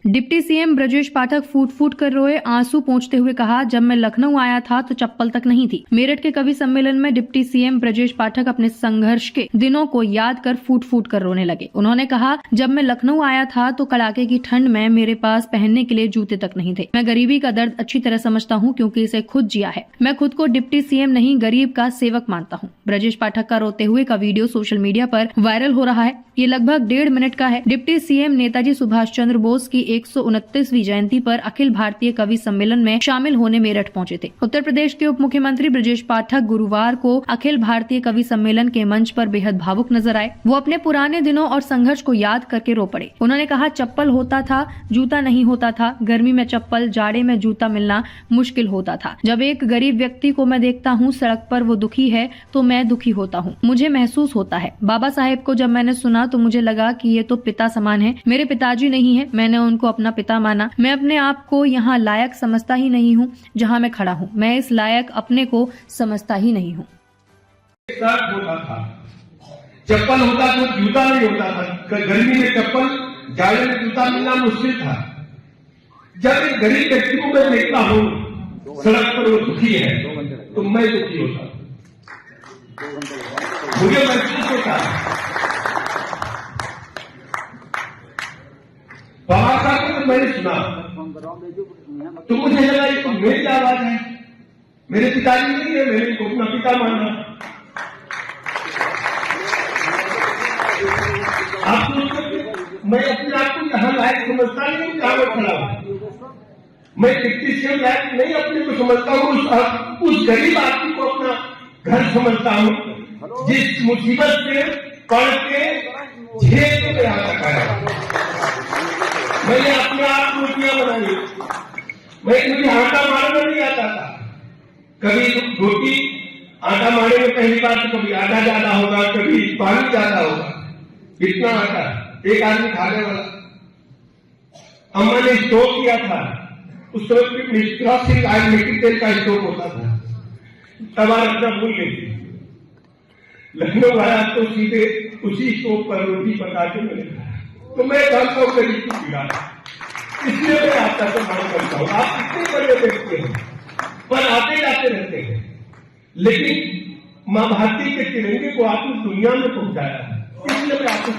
Deputy CM Brajesh Pathak फूट फूट कर रोए, आंसू पोंछते हुए कहा, जब मैं लखनऊ आया था तो चप्पल तक नहीं थी। मेरठ के कवि सम्मेलन में डिप्टी सीएम ब्रजेश पाठक अपने संघर्ष के दिनों को याद कर फूट फूट कर रोने लगे। उन्होंने कहा, जब मैं लखनऊ आया था तो कड़ाके की ठंड में मेरे पास पहनने के लिए जूते तक नहीं थे। मैं गरीबी का दर्द अच्छी तरह समझता हूँ क्योंकि इसे खुद जिया है। मैं खुद को डिप्टी सीएम नहीं, गरीब का सेवक मानता हूँ। ब्रजेश पाठक का रोते हुए का वीडियो सोशल मीडिया पर वायरल हो रहा है। ये लगभग 1.5 मिनट का है। डिप्टी सीएम नेताजी सुभाष चंद्र बोस की 129वीं जयंती पर अखिल भारतीय कवि सम्मेलन में शामिल होने मेरठ पहुंचे थे। उत्तर प्रदेश के उप मुख्यमंत्री ब्रजेश पाठक गुरुवार को अखिल भारतीय कवि सम्मेलन के मंच पर बेहद भावुक नजर आए। वो अपने पुराने दिनों और संघर्ष को याद करके रो पड़े। उन्होंने कहा, चप्पल होता था, जूता नहीं होता था। गर्मी में चप्पल, जाड़े में जूता मिलना मुश्किल होता था। जब एक गरीब व्यक्ति को मैं देखता हूँ सड़क पर, वो दुखी है तो मैं दुखी होता हूँ। मुझे महसूस होता है। बाबा साहेब को जब मैंने सुना तो मुझे लगा कि ये तो पिता समान है। मेरे पिताजी नहीं है, मैंने उनको अपना पिता माना। मैं अपने आप को यहाँ लायक समझता ही नहीं हूँ जहाँ मैं खड़ा हूँ। मैं इस लायक अपने को समझता ही नहीं हूँ। चप्पल होता तो जूता नहीं होता था। गर्मी में चप्पल, जाड़े में जूता मिलना मुश्किल था। जब एक गरीब व्यक्ति को मैं देखता हूँ सड़क पर, वो दुखी है तो मैं दुखी होता हूँ। मुझे महसूस होता है। बाबा साहब को मैंने सुना तो मुझे लगा ये तो मेरी आवाज है। मेरे पिताजी नहीं है, मैंने इनको अपना पिता माना। आप मैं अपने आप को जहां लायक समझता नहीं, जहां मैं खड़ा हूं। मैं डिप्टी सीएम लायक नहीं अपने को समझता हूँ। उस गरीब आदमी को अपना घर समझता हूँ जिस मुसीबत से पढ़ के झेल के यहाँ तक आया। मैंने अपने आप रोटियां बनाई। मुझे आटा मारना नहीं आता था। कभी रोटी आटा मारने में पहली बार तो कभी आटा ज्यादा होगा, कभी पानी ज्यादा होगा। इतना आटा एक आदमी खाने वाला। अम्मा ने स्टोव किया था। उस समय मिट्टी तेल का स्टोव होता था। तवा रखना भूल गई थी। लखनऊ आया तो सीधे उसी स्टोव पर रोटी पका के मैंने खाया। तो मैं जानता हूँ गरीब की पीड़ा, इसलिए मैं आपका सम्मान करता हूँ। आप इतने बड़े व्यक्ति हैं पर आते जाते रहते हैं, लेकिन मां भारती के तिरंगे को आपने दुनिया में पहुंचाया है, इसलिए मैं आपको